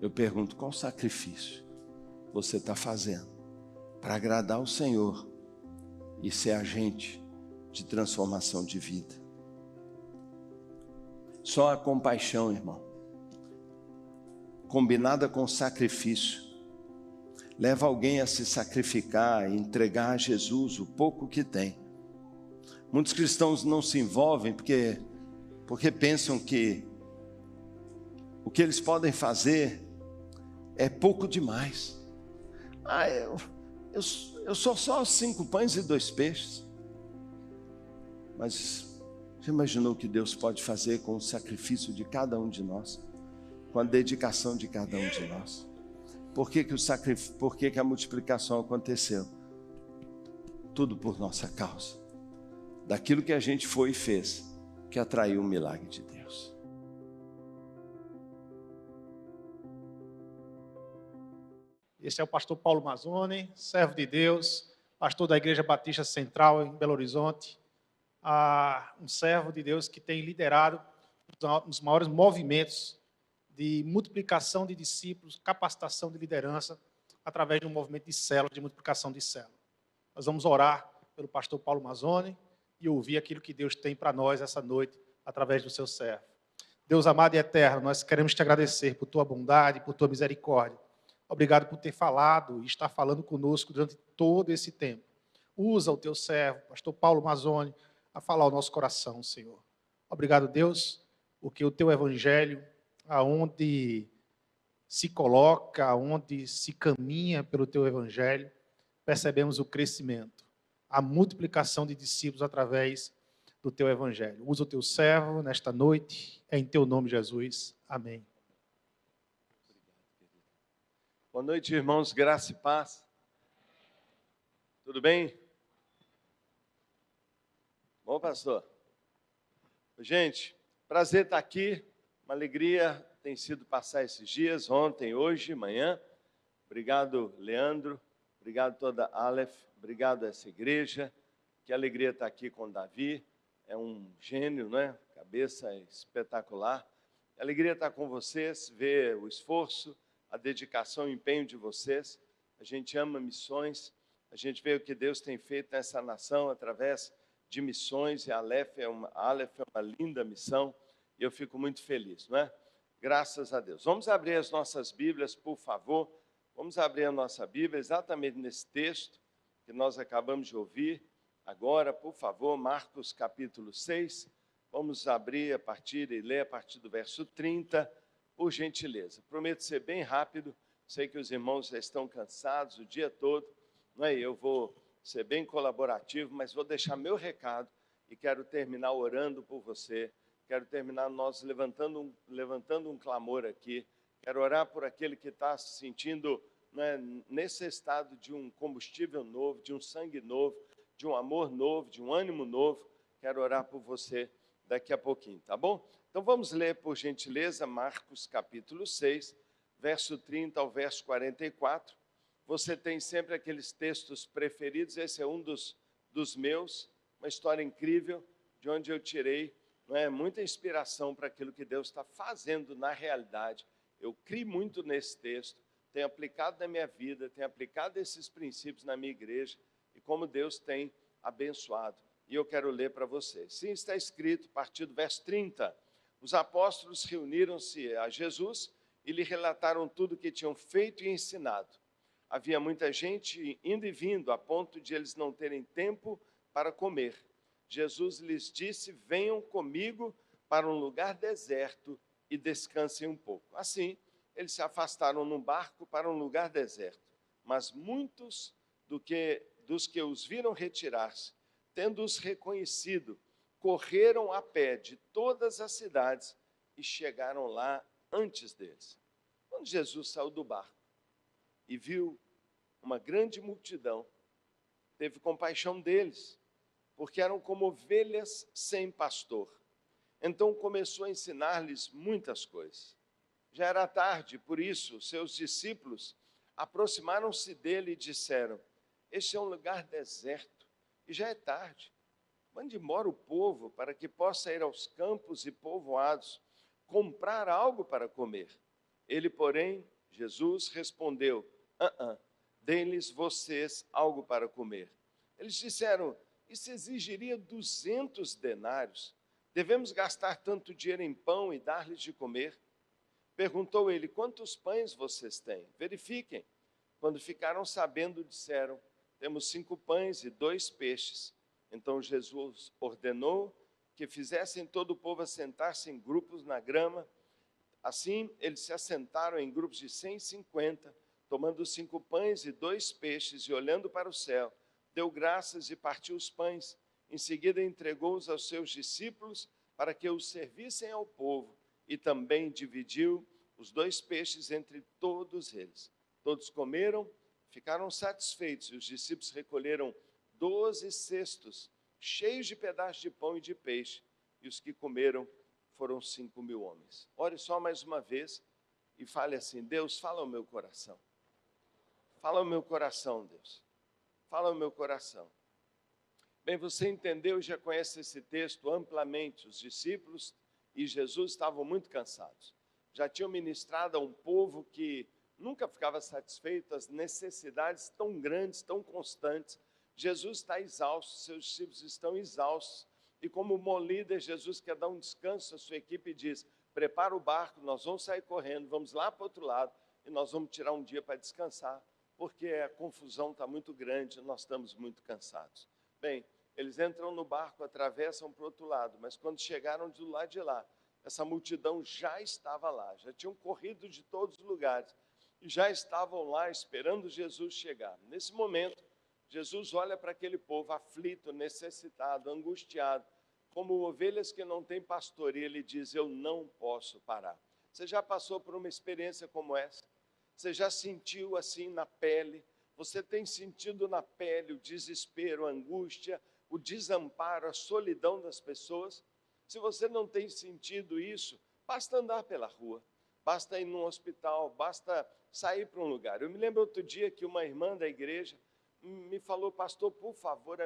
Eu pergunto, qual sacrifício você está fazendo para agradar o Senhor e ser agente de transformação de vida? Só a compaixão, irmão, combinada com sacrifício, leva alguém a se sacrificar e entregar a Jesus o pouco que tem. Muitos cristãos não se envolvem porque pensam que o que eles podem fazer é pouco demais. Eu sou só 5 pães e 2 peixes. Mas você imaginou o que Deus pode fazer com o sacrifício de cada um de nós? Com a dedicação de cada um de nós? Por que a multiplicação aconteceu? Tudo por nossa causa. Daquilo que a gente foi e fez, que atraiu o milagre de Deus. Esse é o pastor Paulo Mazzoni, servo de Deus, pastor da Igreja Batista Central em Belo Horizonte, um servo de Deus que tem liderado os maiores movimentos de multiplicação de discípulos, capacitação de liderança, através de um movimento de célula, de multiplicação de célula. Nós vamos orar pelo pastor Paulo Mazzoni e ouvir aquilo que Deus tem para nós essa noite, através do seu servo. Deus amado e eterno, nós queremos te agradecer por tua bondade, por tua misericórdia. Obrigado por ter falado e estar falando conosco durante todo esse tempo. Usa o teu servo, pastor Paulo Mazzoni, a falar ao nosso coração, Senhor. Obrigado, Deus, porque o teu evangelho, aonde se coloca, aonde se caminha pelo teu evangelho, percebemos o crescimento, a multiplicação de discípulos através do teu evangelho. Usa o teu servo nesta noite, em teu nome, Jesus. Amém. Boa noite, irmãos, graça e paz. Tudo bem? Bom, pastor? Gente, prazer estar aqui, uma alegria tem sido passar esses dias, ontem, hoje, amanhã. Obrigado, Leandro, obrigado toda a Aleph, obrigado a essa igreja, que alegria estar aqui com o Davi, é um gênio, né? Cabeça espetacular. Alegria estar com vocês, ver o esforço, a dedicação e o empenho de vocês. A gente ama missões, a gente vê o que Deus tem feito nessa nação através de missões, e a Aleph é uma linda missão, e eu fico muito feliz, não é? Graças a Deus. Vamos abrir as nossas Bíblias, por favor. Vamos abrir a nossa Bíblia exatamente nesse texto que nós acabamos de ouvir. Agora, por favor, Marcos capítulo 6. Vamos abrir e ler a partir do verso 30. Por gentileza, prometo ser bem rápido, sei que os irmãos já estão cansados o dia todo, não é? Eu vou ser bem colaborativo, mas vou deixar meu recado e quero terminar orando por você, quero terminar nós levantando um clamor aqui, quero orar por aquele que está se sentindo, né, nesse estado de um combustível novo, de um sangue novo, de um amor novo, de um ânimo novo, quero orar por você daqui a pouquinho, tá bom? Então vamos ler, por gentileza, Marcos capítulo 6, verso 30 ao verso 44. Você tem sempre aqueles textos preferidos, esse é um dos meus, uma história incrível, de onde eu tirei, não é, muita inspiração para aquilo que Deus está fazendo na realidade. Eu criei muito nesse texto, tenho aplicado na minha vida, tenho aplicado esses princípios na minha igreja, e como Deus tem abençoado. E eu quero ler para vocês. Sim, está escrito, a partir do verso 30, os apóstolos reuniram-se a Jesus e lhe relataram tudo o que tinham feito e ensinado. Havia muita gente indo e vindo, a ponto de eles não terem tempo para comer. Jesus lhes disse, venham comigo para um lugar deserto e descansem um pouco. Assim, eles se afastaram num barco para um lugar deserto. Mas muitos dos que os viram retirar-se, tendo-os reconhecido, correram a pé de todas as cidades e chegaram lá antes deles. Quando Jesus saiu do barco e viu uma grande multidão, teve compaixão deles, porque eram como ovelhas sem pastor. Então começou a ensinar-lhes muitas coisas. Já era tarde, por isso seus discípulos aproximaram-se dele e disseram, este é um lugar deserto e já é tarde. Mande embora o povo para que possa ir aos campos e povoados, comprar algo para comer. Ele, porém, Jesus respondeu: deem-lhes vocês algo para comer. Eles disseram: isso exigiria 200 denários. Devemos gastar tanto dinheiro em pão e dar-lhes de comer? Perguntou ele: quantos pães vocês têm? Verifiquem. Quando ficaram sabendo, disseram: temos 5 pães e 2 peixes. Então Jesus ordenou que fizessem todo o povo assentar-se em grupos na grama. Assim, eles se assentaram em grupos de 150, tomando 5 pães e 2 peixes, e olhando para o céu, deu graças e partiu os pães. Em seguida, entregou-os aos seus discípulos para que os servissem ao povo, e também dividiu os 2 peixes entre todos eles. Todos comeram, ficaram satisfeitos, e os discípulos recolheram 12 cestos, cheios de pedaços de pão e de peixe, e os que comeram foram 5.000 homens. Ore só mais uma vez e fale assim: Deus, fala ao meu coração. Fala ao meu coração, Deus. Fala ao meu coração. Bem, você entendeu e já conhece esse texto amplamente. Os discípulos e Jesus estavam muito cansados. Já tinham ministrado a um povo que nunca ficava satisfeito, as necessidades tão grandes, tão constantes. Jesus está exausto, seus discípulos estão exaustos. E como bom líder, Jesus quer dar um descanso à sua equipe e diz: prepara o barco, nós vamos sair correndo, vamos lá para o outro lado e nós vamos tirar um dia para descansar, porque a confusão está muito grande, nós estamos muito cansados. Bem, eles entram no barco, atravessam para o outro lado, mas quando chegaram do lado de lá, essa multidão já estava lá, já tinham corrido de todos os lugares e já estavam lá esperando Jesus chegar. Nesse momento, Jesus olha para aquele povo aflito, necessitado, angustiado, como ovelhas que não têm pastor, e ele diz: eu não posso parar. Você já passou por uma experiência como essa? Você já sentiu assim na pele? Você tem sentido na pele o desespero, a angústia, o desamparo, a solidão das pessoas? Se você não tem sentido isso, basta andar pela rua, basta ir num hospital, basta sair para um lugar. Eu me lembro outro dia que uma irmã da igreja me falou: pastor, por favor,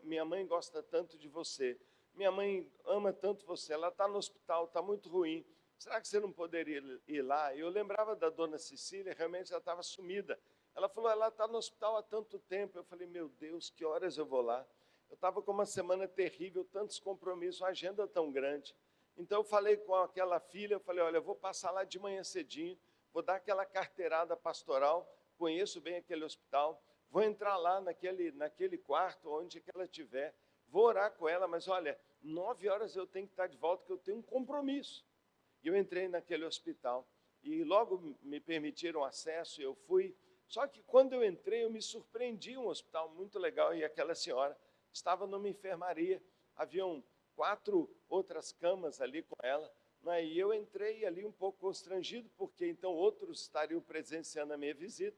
minha mãe gosta tanto de você, minha mãe ama tanto você, ela está no hospital, está muito ruim, será que você não poderia ir lá? Eu lembrava da dona Cecília, realmente ela estava sumida. Ela falou: ela está no hospital há tanto tempo. Eu falei: meu Deus, que horas eu vou lá? Eu estava com uma semana terrível, tantos compromissos, uma agenda tão grande. Então eu falei com aquela filha, eu falei: olha, eu vou passar lá de manhã cedinho, vou dar aquela carteirada pastoral, conheço bem aquele hospital, vou entrar lá naquele quarto, onde que ela estiver, vou orar com ela, mas olha, 9 horas eu tenho que estar de volta, porque eu tenho um compromisso. E eu entrei naquele hospital, e logo me permitiram acesso, eu fui. Só que quando eu entrei, eu me surpreendi, um hospital muito legal, e aquela senhora estava numa enfermaria, haviam 4 outras camas ali com ela, né? E eu entrei ali um pouco constrangido, porque então outros estariam presenciando a minha visita.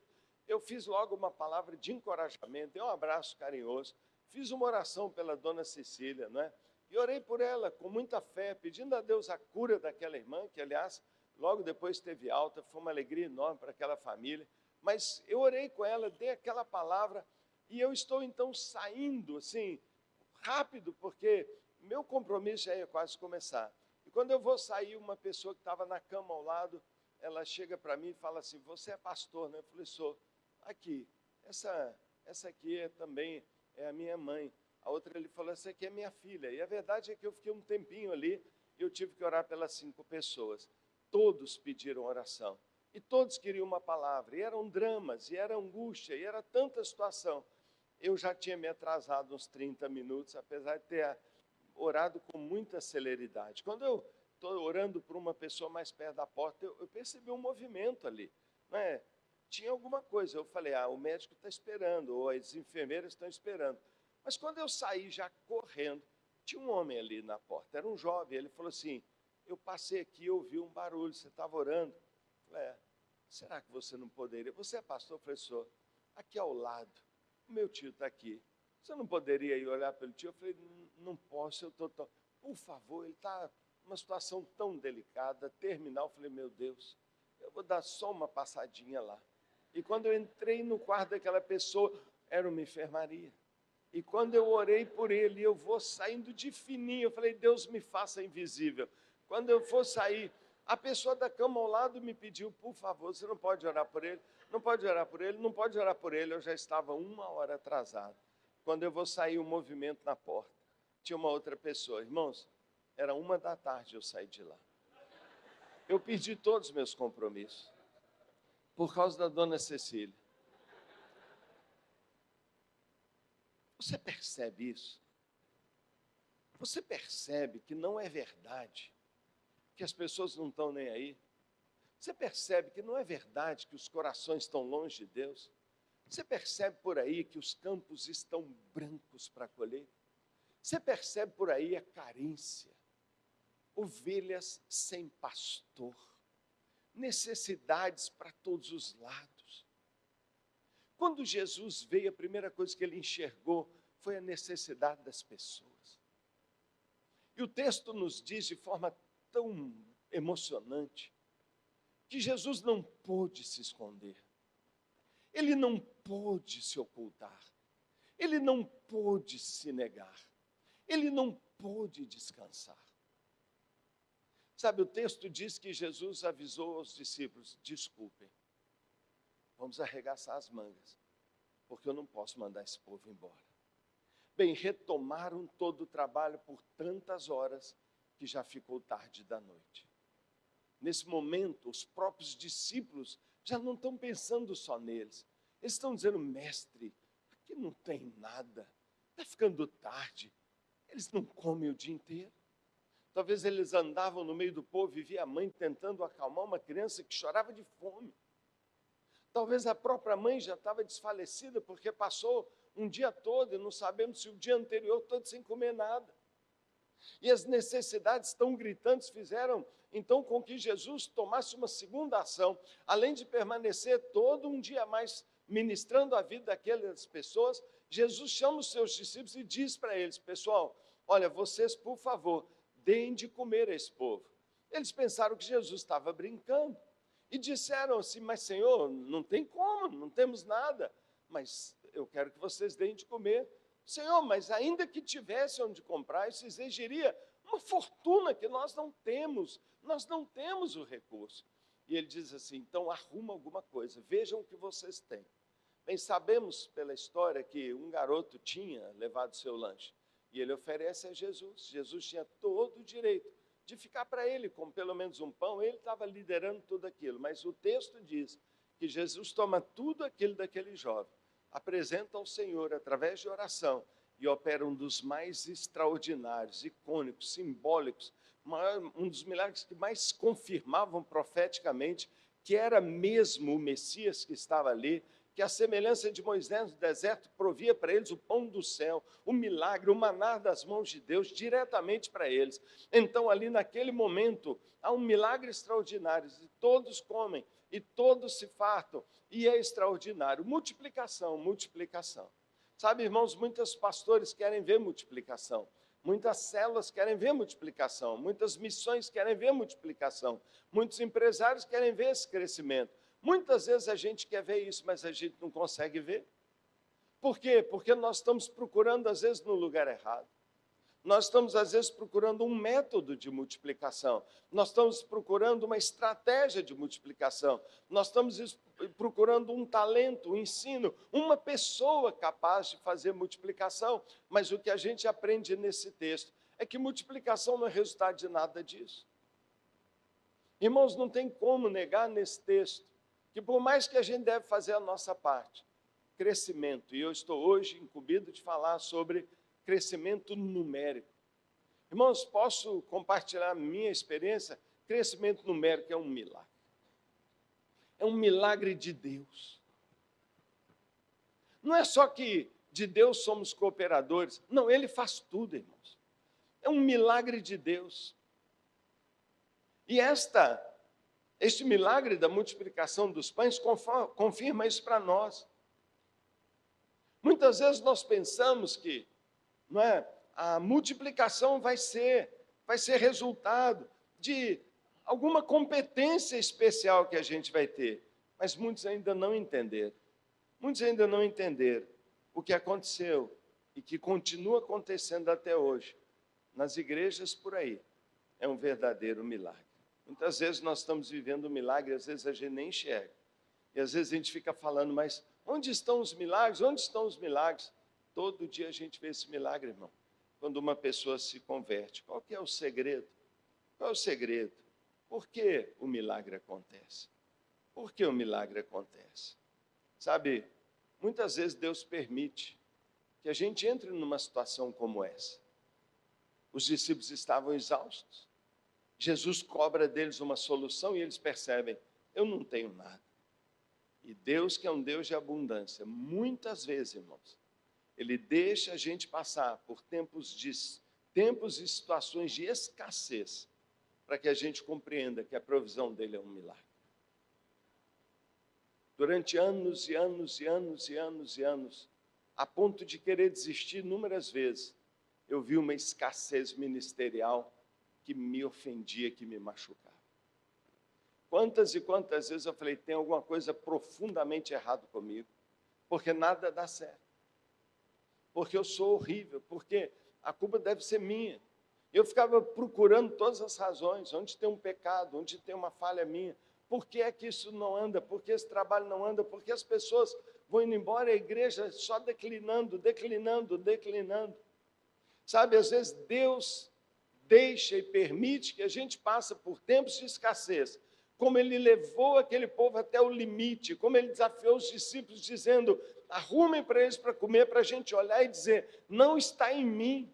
Eu fiz logo uma palavra de encorajamento, dei um abraço carinhoso, fiz uma oração pela dona Cecília, né? E orei por ela com muita fé, pedindo a Deus a cura daquela irmã, que aliás, logo depois teve alta, foi uma alegria enorme para aquela família. Mas eu orei com ela, dei aquela palavra, e eu estou então saindo, assim, rápido, porque meu compromisso já ia quase começar. E quando eu vou sair, uma pessoa que estava na cama ao lado, ela chega para mim e fala assim: você é pastor, né? Eu falei: sou. Aqui, essa aqui também é a minha mãe. A outra, ele falou: essa aqui é minha filha. E a verdade é que eu fiquei um tempinho ali, e eu tive que orar pelas 5 pessoas. Todos pediram oração, e todos queriam uma palavra, e eram dramas, e era angústia, e era tanta situação. Eu já tinha me atrasado uns 30 minutos, apesar de ter orado com muita celeridade. Quando eu estou orando por uma pessoa mais perto da porta, eu percebi um movimento ali, não é? Tinha alguma coisa. Eu falei: o médico está esperando, ou as enfermeiras estão esperando. Mas quando eu saí já correndo, tinha um homem ali na porta, era um jovem. Ele falou assim: eu passei aqui e ouvi um barulho, você estava orando? Eu falei: será que você não poderia? Você é pastor? Eu falei: sou. Aqui ao lado, o meu tio está aqui. Você não poderia ir olhar pelo tio? Eu falei: não posso, eu estou... Por favor, ele está numa situação tão delicada, terminal. Eu falei: meu Deus, eu vou dar só uma passadinha lá. E quando eu entrei no quarto daquela pessoa, era uma enfermaria. E quando eu orei por ele, eu vou saindo de fininho, eu falei: Deus, me faça invisível. Quando eu for sair, A pessoa da cama ao lado me pediu, por favor, você não pode orar por ele? Não pode orar por ele? Não pode orar por ele. Eu já estava 1 hora atrasado. Quando eu vou sair, o movimento na porta. Tinha uma outra pessoa. Irmãos, era 1 da tarde eu saí de lá. Eu perdi todos os meus compromissos. Por causa da dona Cecília. Você percebe isso? Você percebe que não é verdade, que as pessoas não estão nem aí? Você percebe que não é verdade que os corações estão longe de Deus? Você percebe por aí que os campos estão brancos para colher? Você percebe por aí a carência, ovelhas sem pastor, necessidades para todos os lados. Quando Jesus veio, a primeira coisa que ele enxergou foi a necessidade das pessoas. E o texto nos diz de forma tão emocionante que Jesus não pôde se esconder. Ele não pôde se ocultar. Ele não pôde se negar. Ele não pôde descansar. Sabe, o texto diz que Jesus avisou aos discípulos, desculpem, vamos arregaçar as mangas, porque eu não posso mandar esse povo embora. Bem, retomaram todo o trabalho por tantas horas que já ficou tarde da noite. Nesse momento, os próprios discípulos já não estão pensando só neles. Eles estão dizendo, mestre, aqui não tem nada, está ficando tarde. Eles não comem o dia inteiro. Talvez eles andavam no meio do povo e via a mãe tentando acalmar uma criança que chorava de fome. Talvez a própria mãe já estava desfalecida porque passou um dia todo e não sabemos se o dia anterior todo sem comer nada. E as necessidades tão gritantes fizeram então com que Jesus tomasse uma segunda ação. Além de permanecer todo um dia a mais ministrando a vida daquelas pessoas, Jesus chama os seus discípulos e diz para eles, pessoal, olha, vocês por favor, deem de comer a esse povo. Eles pensaram que Jesus estava brincando e disseram assim, mas Senhor, não tem como, não temos nada, mas eu quero que vocês deem de comer. Senhor, mas ainda que tivesse onde comprar, isso exigiria uma fortuna que nós não temos o recurso. E ele diz assim, então arruma alguma coisa, vejam o que vocês têm. Bem, sabemos pela história que um garoto tinha levado seu lanche, e ele oferece a Jesus. Jesus tinha todo o direito de ficar para ele com pelo menos um pão, ele estava liderando tudo aquilo, mas o texto diz que Jesus toma tudo aquilo daquele jovem, apresenta ao Senhor através de oração e opera um dos mais extraordinários, icônicos, simbólicos, um dos milagres que mais confirmavam profeticamente que era mesmo o Messias que estava ali, que a semelhança de Moisés no deserto provia para eles o pão do céu, o milagre, o maná das mãos de Deus diretamente para eles. Então ali naquele momento há um milagre extraordinário, e todos comem, e todos se fartam, e é extraordinário. Multiplicação, multiplicação. Sabe, irmãos, muitos pastores querem ver multiplicação, muitas células querem ver multiplicação, muitas missões querem ver multiplicação, muitos empresários querem ver esse crescimento. Muitas vezes a gente quer ver isso, mas a gente não consegue ver. Por quê? Porque nós estamos procurando, às vezes, no lugar errado. Nós estamos, às vezes, procurando um método de multiplicação. Nós estamos procurando uma estratégia de multiplicação. Nós estamos procurando um talento, um ensino, uma pessoa capaz de fazer multiplicação. Mas o que a gente aprende nesse texto é que multiplicação não é resultado de nada disso. Irmãos, não tem como negar nesse texto que por mais que a gente deve fazer a nossa parte, crescimento, e eu estou hoje incumbido de falar sobre crescimento numérico. Irmãos, posso compartilhar a minha experiência? Crescimento numérico é um milagre. É um milagre de Deus. Não é só que de Deus somos cooperadores. Não, Ele faz tudo, irmãos. É um milagre de Deus. E este milagre da multiplicação dos pães confirma isso para nós. Muitas vezes nós pensamos que a multiplicação vai ser resultado de alguma competência especial que a gente vai ter. Mas muitos ainda não entenderam. Muitos ainda não entenderam o que aconteceu e que continua acontecendo até hoje nas igrejas por aí. É um verdadeiro milagre. Muitas vezes nós estamos vivendo um milagre, às vezes a gente nem enxerga. E às vezes a gente fica falando, mas onde estão os milagres? Onde estão os milagres? Todo dia a gente vê esse milagre, irmão. Quando uma pessoa se converte. Qual que é o segredo? Qual é o segredo? Por que o milagre acontece? Por que o milagre acontece? Sabe, muitas vezes Deus permite que a gente entre numa situação como essa. Os discípulos estavam exaustos. Jesus cobra deles uma solução e eles percebem, eu não tenho nada. E Deus, que é um Deus de abundância, muitas vezes, irmãos, Ele deixa a gente passar por tempos e situações de escassez, para que a gente compreenda que a provisão dEle é um milagre. Durante anos e anos e anos e anos e anos, a ponto de querer desistir inúmeras vezes, eu vi uma escassez ministerial que me ofendia, que me machucava. Quantas e quantas vezes eu falei, tem alguma coisa profundamente errada comigo, porque nada dá certo, porque eu sou horrível, porque a culpa deve ser minha. Eu ficava procurando todas as razões, onde tem um pecado, onde tem uma falha minha, por que é que isso não anda, por que esse trabalho não anda, por que as pessoas vão indo embora, a igreja só declinando. Sabe, às vezes Deus deixa e permite que a gente passe por tempos de escassez, como Ele levou aquele povo até o limite, como Ele desafiou os discípulos dizendo, arrumem para eles para comer, para a gente olhar e dizer, não está em mim,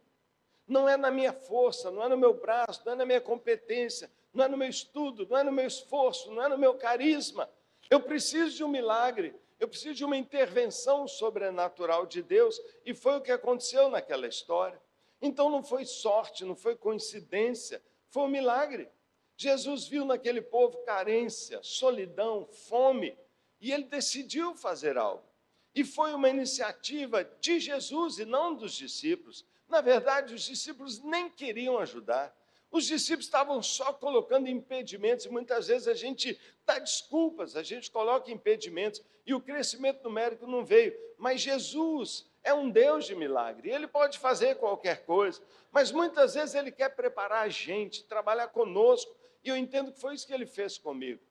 não é na minha força, não é no meu braço, não é na minha competência, não é no meu estudo, não é no meu esforço, não é no meu carisma, eu preciso de um milagre, eu preciso de uma intervenção sobrenatural de Deus, e foi o que aconteceu naquela história. Então não foi sorte, não foi coincidência, foi um milagre. Jesus viu naquele povo carência, solidão, fome, e ele decidiu fazer algo. E foi uma iniciativa de Jesus e não dos discípulos. Na verdade, os discípulos nem queriam ajudar. Os discípulos estavam só colocando impedimentos, e muitas vezes a gente dá desculpas, a gente coloca impedimentos, e o crescimento numérico não veio. Mas Jesus é um Deus de milagre, Ele pode fazer qualquer coisa, mas muitas vezes Ele quer preparar a gente, trabalhar conosco, e eu entendo que foi isso que Ele fez comigo.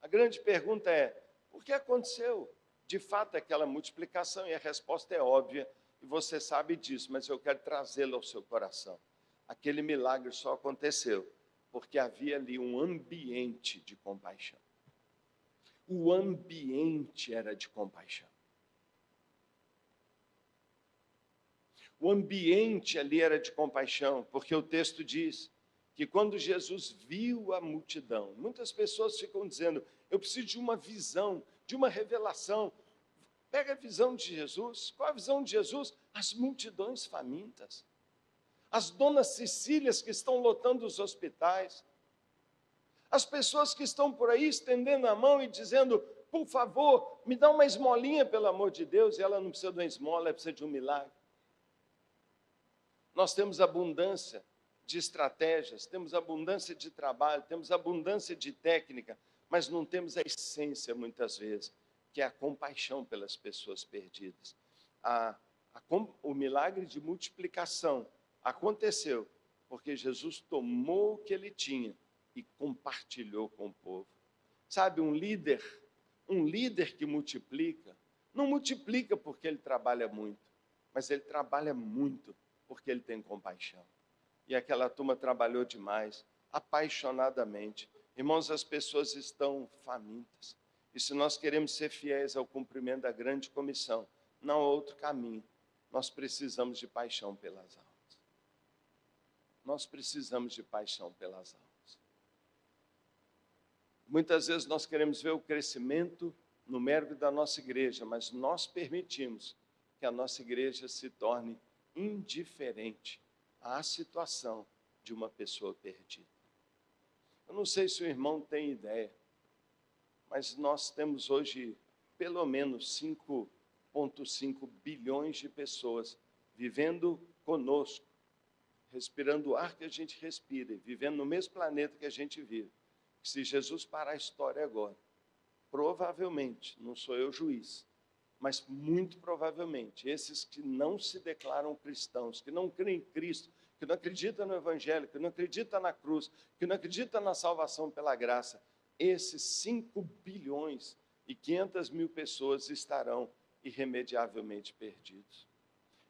A grande pergunta é, por que aconteceu de fato aquela multiplicação? E a resposta é óbvia, e você sabe disso, mas eu quero trazê-la ao seu coração. Aquele milagre só aconteceu porque havia ali um ambiente de compaixão. O ambiente era de compaixão. O ambiente ali era de compaixão, porque o texto diz que quando Jesus viu a multidão, muitas pessoas ficam dizendo, eu preciso de uma visão, de uma revelação. Pega a visão de Jesus. Qual a visão de Jesus? As multidões famintas. As donas Cecílias que estão lotando os hospitais. As pessoas que estão por aí estendendo a mão e dizendo, por favor, me dá uma esmolinha, pelo amor de Deus. E ela não precisa de uma esmola, ela precisa de um milagre. Nós temos abundância de estratégias, temos abundância de trabalho, temos abundância de técnica, mas não temos a essência, muitas vezes, que é a compaixão pelas pessoas perdidas. O milagre de multiplicação aconteceu porque Jesus tomou o que ele tinha e compartilhou com o povo. Sabe, um líder que multiplica, não multiplica porque ele trabalha muito, mas ele trabalha muito porque ele tem compaixão. E aquela turma trabalhou demais, apaixonadamente. Irmãos, as pessoas estão famintas. E se nós queremos ser fiéis ao cumprimento da grande comissão, não há outro caminho. Nós precisamos de paixão pelas almas. Nós precisamos de paixão pelas almas. Muitas vezes nós queremos ver o crescimento numérico da nossa igreja, mas nós permitimos que a nossa igreja se torne indiferente à situação de uma pessoa perdida. Eu não sei se o irmão tem ideia, mas nós temos hoje pelo menos 5,5 bilhões de pessoas vivendo conosco, respirando o ar que a gente respira, vivendo no mesmo planeta que a gente vive. Se Jesus parar a história agora, provavelmente, não sou eu juiz, mas muito provavelmente, esses que não se declaram cristãos, que não creem em Cristo, que não acredita no Evangelho, que não acredita na cruz, que não acredita na salvação pela graça, esses 5 bilhões e 500 mil pessoas estarão irremediavelmente perdidos.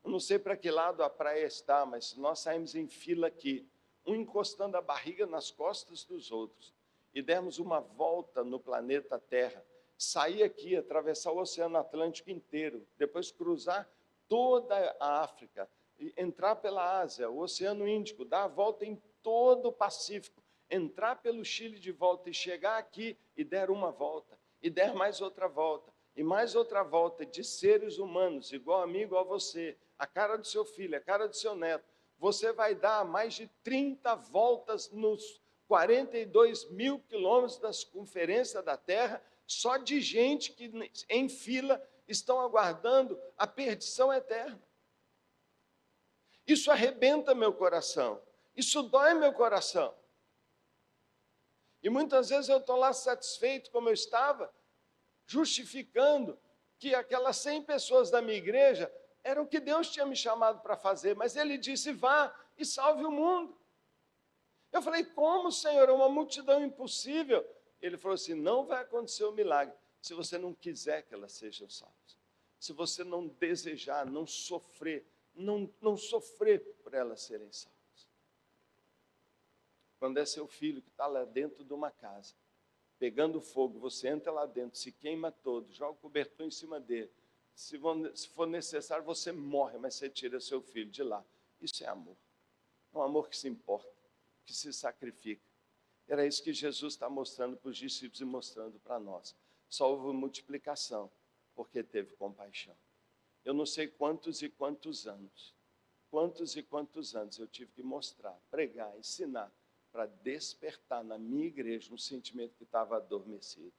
Eu não sei para que lado a praia está, mas se nós saímos em fila aqui, um encostando a barriga nas costas dos outros, e dermos uma volta no planeta Terra, sair aqui, atravessar o Oceano Atlântico inteiro, depois cruzar toda a África, e entrar pela Ásia, o Oceano Índico, dar a volta em todo o Pacífico, entrar pelo Chile de volta e chegar aqui e der uma volta, e der mais outra volta, e mais outra volta de seres humanos, igual a mim, igual a você, a cara do seu filho, a cara do seu neto, você vai dar mais de 30 voltas nos 42 mil quilômetros da circunferência da Terra, só de gente que em fila estão aguardando a perdição eterna. Isso arrebenta meu coração, isso dói meu coração. E muitas vezes eu estou lá satisfeito como eu estava, justificando que aquelas 100 pessoas da minha igreja era o que Deus tinha me chamado para fazer, mas Ele disse, vá e salve o mundo. Eu falei, como, Senhor, é uma multidão impossível. Ele falou assim, não vai acontecer o milagre se você não quiser que elas sejam salvas. Se você não desejar, não sofrer, não sofrer por elas serem salvas. Quando é seu filho que está lá dentro de uma casa, pegando fogo, você entra lá dentro, se queima todo, joga o cobertor em cima dele. Se for necessário, você morre, mas você tira seu filho de lá. Isso é amor. É um amor que se importa, que se sacrifica. Era isso que Jesus está mostrando para os discípulos e mostrando para nós. Só houve multiplicação, porque teve compaixão. Eu não sei quantos e quantos anos eu tive que mostrar, pregar, ensinar, para despertar na minha igreja um sentimento que estava adormecido.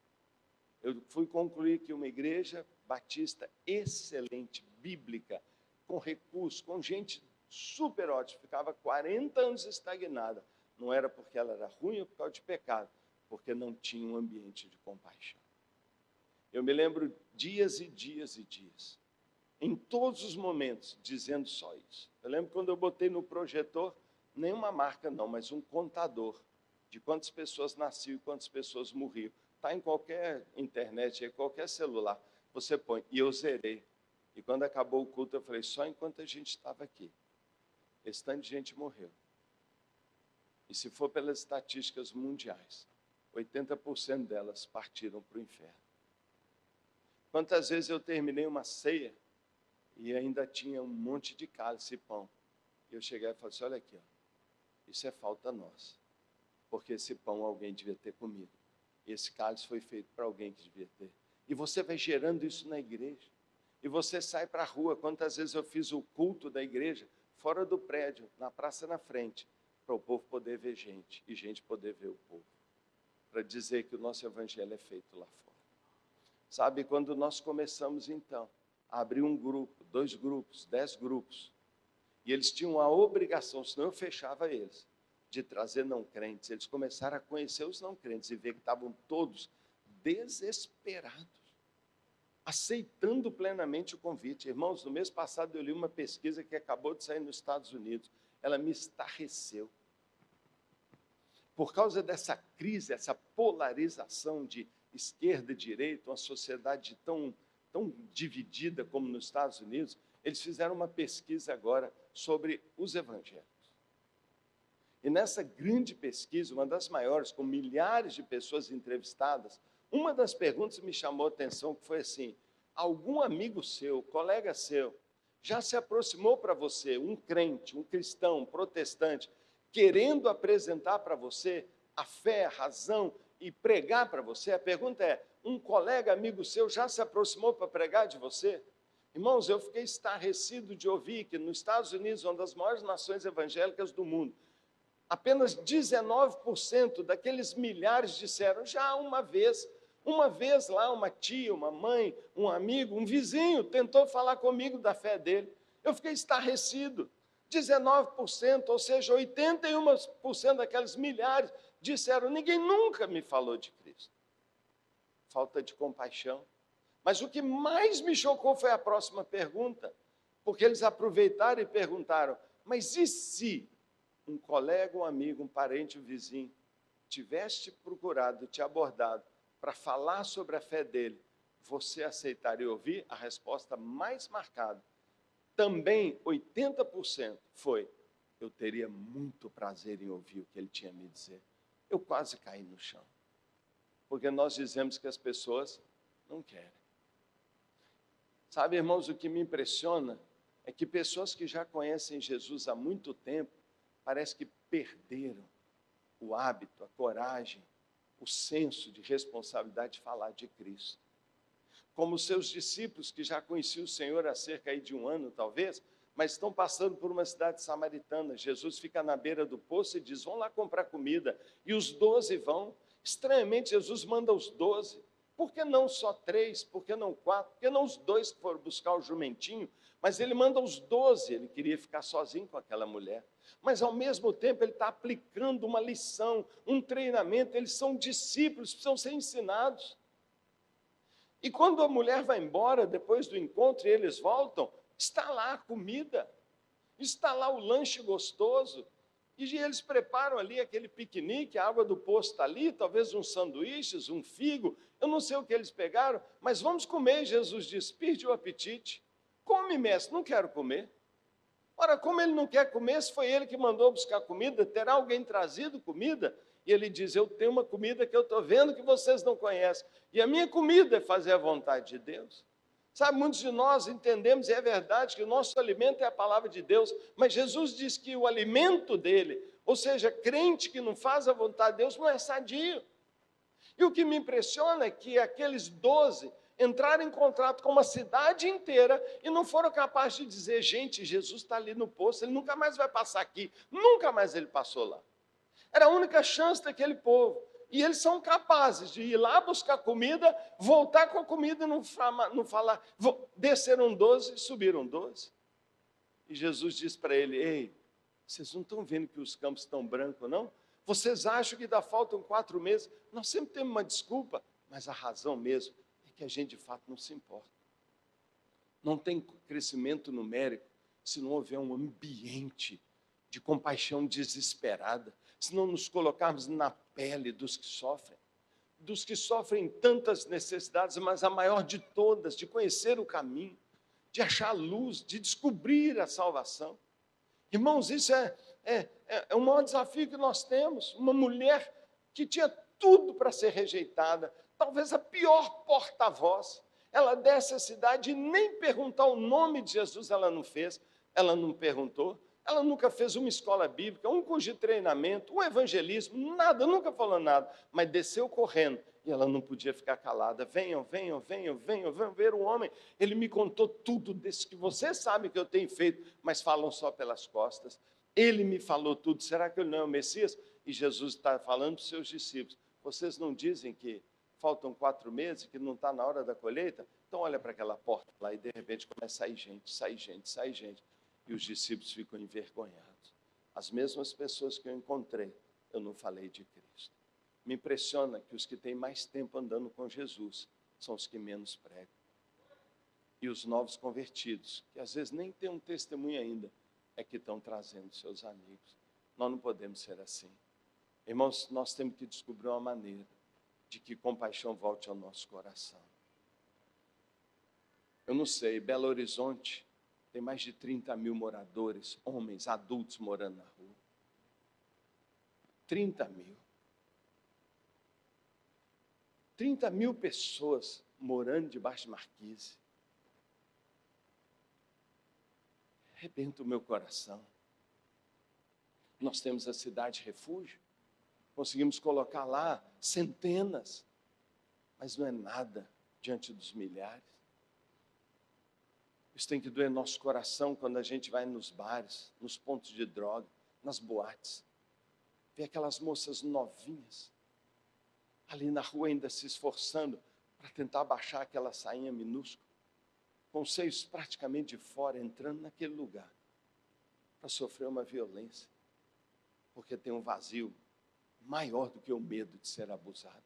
Eu fui concluir que uma igreja batista excelente, bíblica, com recursos, com gente super ótima, ficava 40 anos estagnada. Não era porque ela era ruim ou por causa de pecado, porque não tinha um ambiente de compaixão. Eu me lembro dias e dias e dias, em todos os momentos, dizendo só isso. Eu lembro quando eu botei no projetor, nenhuma marca não, mas um contador de quantas pessoas nasciam e quantas pessoas morriam. Está em qualquer internet, em qualquer celular, você põe. E eu zerei. E quando acabou o culto, eu falei, só enquanto a gente estava aqui, esse tanto de gente morreu. E se for pelas estatísticas mundiais, 80% delas partiram para o inferno. Quantas vezes eu terminei uma ceia e ainda tinha um monte de cálice e pão. E eu cheguei e falei assim, olha aqui, ó, isso é falta nossa. Porque esse pão alguém devia ter comido. E esse cálice foi feito para alguém que devia ter. E você vai gerando isso na igreja. E você sai para a rua. Quantas vezes eu fiz o culto da igreja fora do prédio, na praça na frente, para o povo poder ver gente e gente poder ver o povo. Para dizer que o nosso evangelho é feito lá fora. Sabe, quando nós começamos então a abrir um grupo, 2 grupos, 10 grupos, e eles tinham a obrigação, senão eu fechava eles, de trazer não crentes. Eles começaram a conhecer os não crentes e ver que estavam todos desesperados, aceitando plenamente o convite. Irmãos, no mês passado eu li uma pesquisa que acabou de sair nos Estados Unidos. Ela me estarreceu. Por causa dessa crise, essa polarização de esquerda e direita, uma sociedade tão dividida como nos Estados Unidos, eles fizeram uma pesquisa agora sobre os evangelhos. E nessa grande pesquisa, uma das maiores, com milhares de pessoas entrevistadas, uma das perguntas me chamou a atenção, que foi assim, algum amigo seu, colega seu, já se aproximou para você, um crente, um cristão, um protestante, querendo apresentar para você a fé, a razão e pregar para você? A pergunta é, um colega amigo seu já se aproximou para pregar de você? Irmãos, eu fiquei estarrecido de ouvir que nos Estados Unidos, uma das maiores nações evangélicas do mundo, apenas 19% daqueles milhares disseram, já uma vez lá, uma tia, uma mãe, um amigo, um vizinho tentou falar comigo da fé dele. Eu fiquei estarrecido. 19%, ou seja, 81% daqueles milhares disseram, ninguém nunca me falou de Cristo. Falta de compaixão. Mas o que mais me chocou foi a próxima pergunta, porque eles aproveitaram e perguntaram, mas e se um colega, um amigo, um parente, um vizinho, tivesse te procurado, te abordado para falar sobre a fé dele, você aceitaria ouvir? A resposta mais marcada, também 80%, foi: eu teria muito prazer em ouvir o que ele tinha a me dizer. Eu quase caí no chão, porque nós dizemos que as pessoas não querem. Sabe, irmãos, o que me impressiona é que pessoas que já conhecem Jesus há muito tempo, parece que perderam o hábito, a coragem, o senso de responsabilidade de falar de Cristo. Como seus discípulos, que já conheciam o Senhor há cerca de 1 ano, talvez, mas estão passando por uma cidade samaritana. Jesus fica na beira do poço e diz: vão lá comprar comida. E os 12 vão. Estranhamente, Jesus manda os 12. Por que não só 3? Por que não 4? Por que não os 2 que foram buscar o jumentinho? Mas ele manda os 12. Ele queria ficar sozinho com aquela mulher. Mas, ao mesmo tempo, ele está aplicando uma lição, um treinamento. Eles são discípulos, precisam ser ensinados. E quando a mulher vai embora, depois do encontro, e eles voltam, está lá a comida, está lá o lanche gostoso, e eles preparam ali aquele piquenique, a água do poço está ali, talvez uns sanduíches, um figo, eu não sei o que eles pegaram, mas vamos comer. Jesus diz: perde o apetite. Come, mestre. Não quero comer. Ora, como ele não quer comer, se foi ele que mandou buscar comida, terá alguém trazido comida? E ele diz: eu tenho uma comida que eu estou vendo que vocês não conhecem, e a minha comida é fazer a vontade de Deus. Sabe, muitos de nós entendemos, e é verdade, que o nosso alimento é a palavra de Deus, mas Jesus diz que o alimento dele, ou seja, crente que não faz a vontade de Deus, não é sadio. E o que me impressiona é que aqueles 12 entraram em contato com uma cidade inteira e não foram capazes de dizer: gente, Jesus está ali no poço, ele nunca mais vai passar aqui. Nunca mais ele passou lá. Era a única chance daquele povo. E eles são capazes de ir lá buscar comida, voltar com a comida e não falar. Desceram 12 e subiram 12. E Jesus diz para ele: ei, vocês não estão vendo que os campos estão brancos, não? Vocês acham que ainda faltam 4 meses? Nós sempre temos uma desculpa, mas a razão mesmo é que a gente de fato não se importa. Não tem crescimento numérico se não houver um ambiente de compaixão desesperada, se não nos colocarmos na pele dos que sofrem tantas necessidades, mas a maior de todas, de conhecer o caminho, de achar a luz, de descobrir a salvação. Irmãos, isso é o maior desafio que nós temos. Uma mulher que tinha tudo para ser rejeitada, talvez a pior porta-voz. Ela desce a cidade e nem perguntar o nome de Jesus ela não fez, ela não perguntou. Ela nunca fez uma escola bíblica, um curso de treinamento, um evangelismo, nada, nunca falou nada, mas desceu correndo e ela não podia ficar calada. Venham ver o homem. Ele me contou tudo desse que vocês sabem que eu tenho feito, mas falam só pelas costas. Ele me falou tudo. Será que ele não é o Messias? E Jesus está falando para os seus discípulos: vocês não dizem que faltam 4 meses, que não está na hora da colheita? Então olha para aquela porta lá e de repente começa a sair gente. E os discípulos ficam envergonhados. As mesmas pessoas que eu encontrei, eu não falei de Cristo. Me impressiona que os que têm mais tempo andando com Jesus são os que menos pregam. E os novos convertidos, que às vezes nem têm um testemunho ainda, é que estão trazendo seus amigos. Nós não podemos ser assim. Irmãos, nós temos que descobrir uma maneira de que compaixão volte ao nosso coração. Eu não sei, Belo Horizonte tem mais de 30 mil moradores, homens, adultos morando na rua. 30 mil. 30 mil pessoas morando debaixo de marquise. Arrebenta o meu coração. Nós temos a cidade refúgio. Conseguimos colocar lá centenas, mas não é nada diante dos milhares. Isso tem que doer nosso coração quando a gente vai nos bares, nos pontos de droga, nas boates. Vê aquelas moças novinhas, ali na rua ainda se esforçando para tentar abaixar aquela sainha minúscula, com os seios praticamente de fora, entrando naquele lugar, para sofrer uma violência, porque tem um vazio maior do que o medo de ser abusado.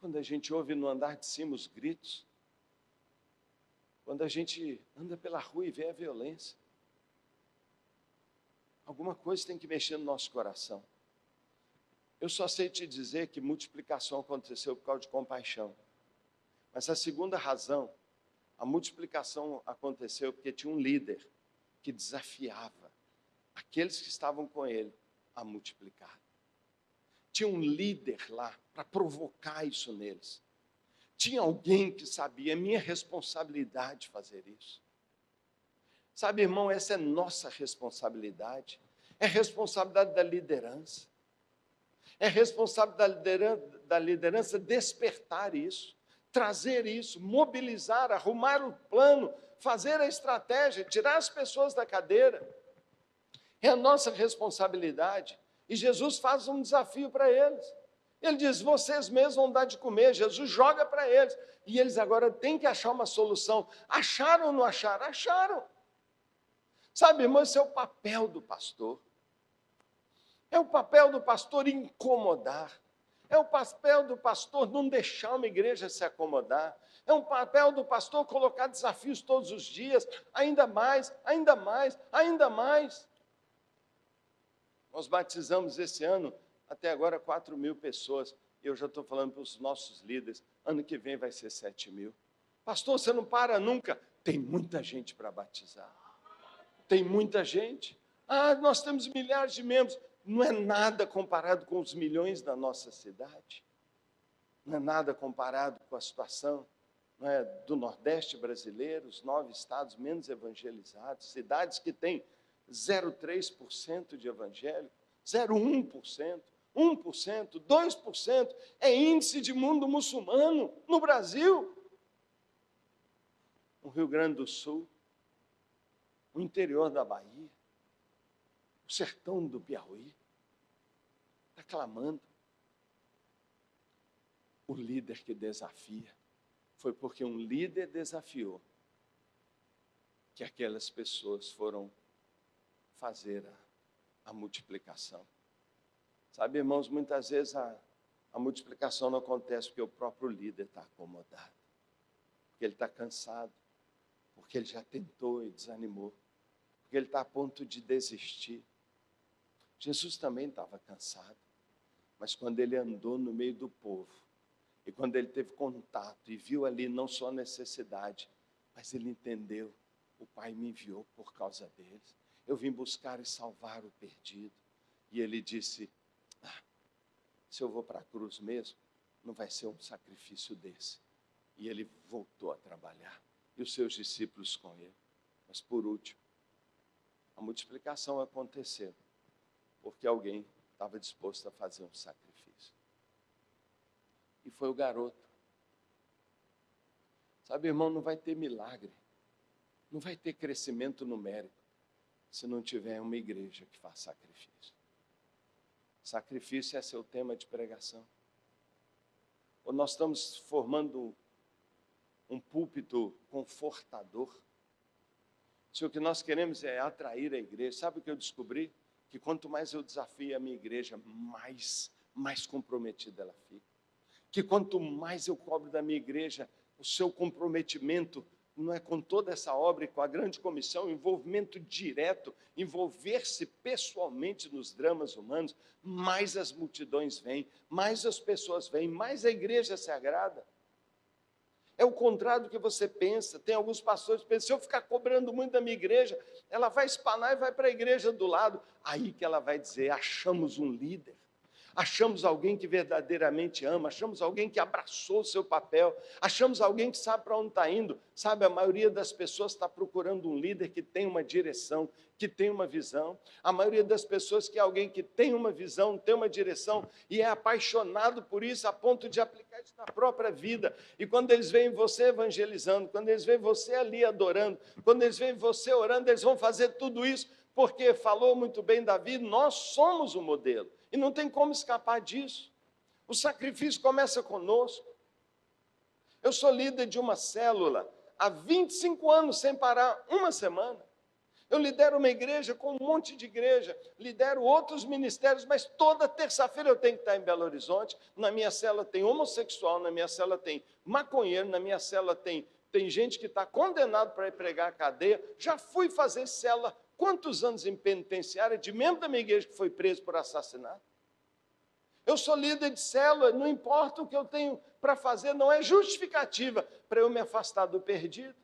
Quando a gente ouve no andar de cima os gritos, Quando a gente anda pela rua e vê a violência, alguma coisa tem que mexer no nosso coração. Eu só sei te dizer que multiplicação aconteceu por causa de compaixão. Mas a segunda razão, a multiplicação aconteceu porque tinha um líder que desafiava aqueles que estavam com ele a multiplicar. Tinha um líder lá para provocar isso neles. Tinha alguém que sabia, é minha responsabilidade fazer isso. Sabe, irmão, essa é nossa responsabilidade. É responsabilidade da liderança. É responsabilidade da liderança despertar isso, trazer isso, mobilizar, arrumar o plano, fazer a estratégia, tirar as pessoas da cadeira. É a nossa responsabilidade. E Jesus faz um desafio para eles. Ele diz, vocês mesmos vão dar de comer. Jesus joga para eles. E eles agora têm que achar uma solução. Acharam ou não acharam? Acharam. Sabe, irmão, esse é o papel do pastor. É o papel do pastor incomodar. É o papel do pastor não deixar uma igreja se acomodar. É um papel do pastor colocar desafios todos os dias. Ainda mais, ainda mais, ainda mais. Nós batizamos esse ano, até agora, 4.000 pessoas. Eu já estou falando para os nossos líderes, ano que vem vai ser 7.000. Pastor, você não para nunca. Tem muita gente para batizar. Tem muita gente. Ah, nós temos milhares de membros. Não é nada comparado com os milhões da nossa cidade. Não é nada comparado com a situação, não é, do Nordeste brasileiro, os 9 estados menos evangelizados, cidades que têm 0,3% de evangélico, 0,1%, 1%, 2% é índice de mundo muçulmano no Brasil. No Rio Grande do Sul, o interior da Bahia, o sertão do Piauí, está clamando. O líder que desafia, foi porque um líder desafiou que aquelas pessoas foram fazer a multiplicação. Sabe, irmãos, muitas vezes a multiplicação não acontece porque o próprio líder está acomodado, porque ele está cansado, porque ele já tentou e desanimou, porque ele está a ponto de desistir. Jesus também estava cansado, mas quando ele andou no meio do povo, e quando ele teve contato e viu ali não só a necessidade, mas ele entendeu, o Pai me enviou por causa deles. Eu vim buscar e salvar o perdido. E ele disse, se eu vou para a cruz mesmo, não vai ser um sacrifício desse. E ele voltou a trabalhar, e os seus discípulos com ele. Mas por último, a multiplicação aconteceu, porque alguém estava disposto a fazer um sacrifício. E foi o garoto. Sabe, irmão, não vai ter milagre, não vai ter crescimento numérico, se não tiver uma igreja que faz sacrifício. Sacrifício é seu tema de pregação. Ou nós estamos formando um púlpito confortador. Se o que nós queremos é atrair a igreja, sabe o que eu descobri? Que quanto mais eu desafio a minha igreja, mais comprometida ela fica. Que quanto mais eu cobro da minha igreja, o seu comprometimento não é com toda essa obra e com a grande comissão, envolvimento direto, envolver-se pessoalmente nos dramas humanos, mais as multidões vêm, mais as pessoas vêm, mais a igreja se agrada. É o contrário do que você pensa. Tem alguns pastores que pensam, se eu ficar cobrando muito da minha igreja, ela vai espanar e vai para a igreja do lado. Aí que ela vai dizer, achamos um líder. Achamos alguém que verdadeiramente ama, achamos alguém que abraçou o seu papel, achamos alguém que sabe para onde está indo. Sabe, a maioria das pessoas está procurando um líder que tem uma direção, que tem uma visão. A maioria das pessoas quer alguém que tem uma visão, tem uma direção e é apaixonado por isso a ponto de aplicar isso na própria vida. E quando eles veem você evangelizando, quando eles veem você ali adorando, quando eles veem você orando, eles vão fazer tudo isso porque falou muito bem Davi, nós somos o modelo. E não tem como escapar disso. O sacrifício começa conosco. Eu sou líder de uma célula há 25 anos, sem parar uma semana. Eu lidero uma igreja com um monte de igreja, lidero outros ministérios, mas toda terça-feira eu tenho que estar em Belo Horizonte. Na minha célula tem homossexual, na minha célula tem maconheiro, na minha célula tem Tem gente que está condenado para ir pregar a cadeia. Já fui fazer célula, quantos anos em penitenciária, de membro da minha igreja que foi preso por assassinato. Eu sou líder de célula, não importa o que eu tenho para fazer, não é justificativa para eu me afastar do perdido.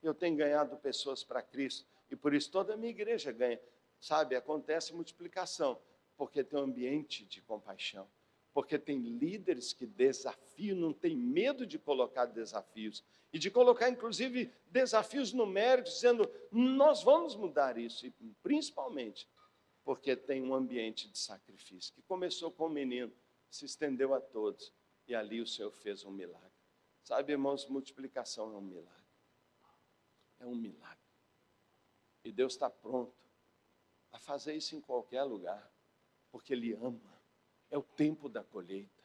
Eu tenho ganhado pessoas para Cristo, e por isso toda a minha igreja ganha. Sabe, acontece multiplicação, porque tem um ambiente de compaixão, porque tem líderes que desafiam, não tem medo de colocar desafios, e de colocar, inclusive, desafios numéricos, dizendo, nós vamos mudar isso, e principalmente porque tem um ambiente de sacrifício, que começou com o menino, se estendeu a todos, e ali o Senhor fez um milagre. Sabe, irmãos, multiplicação é um milagre. É um milagre. E Deus está pronto a fazer isso em qualquer lugar, porque Ele ama. É o tempo da colheita.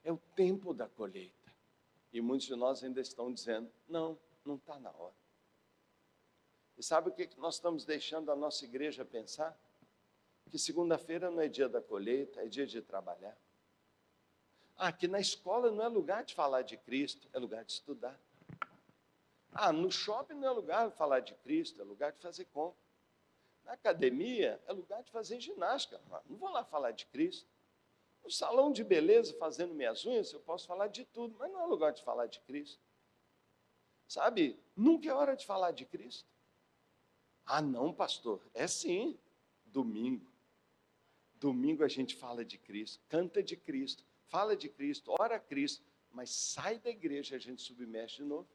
É o tempo da colheita. E muitos de nós ainda estão dizendo, não está na hora. E sabe o que nós estamos deixando a nossa igreja pensar? Que segunda-feira não é dia da colheita, é dia de trabalhar. Que na escola não é lugar de falar de Cristo, é lugar de estudar. No shopping não é lugar de falar de Cristo, é lugar de fazer compra. Na academia é lugar de fazer ginástica, não vou lá falar de Cristo. No salão de beleza, fazendo minhas unhas, eu posso falar de tudo, mas não é lugar de falar de Cristo. Sabe, nunca é hora de falar de Cristo. Não, pastor, é sim, domingo. Domingo a gente fala de Cristo, canta de Cristo, fala de Cristo, ora a Cristo, mas sai da igreja, a gente submerge de novo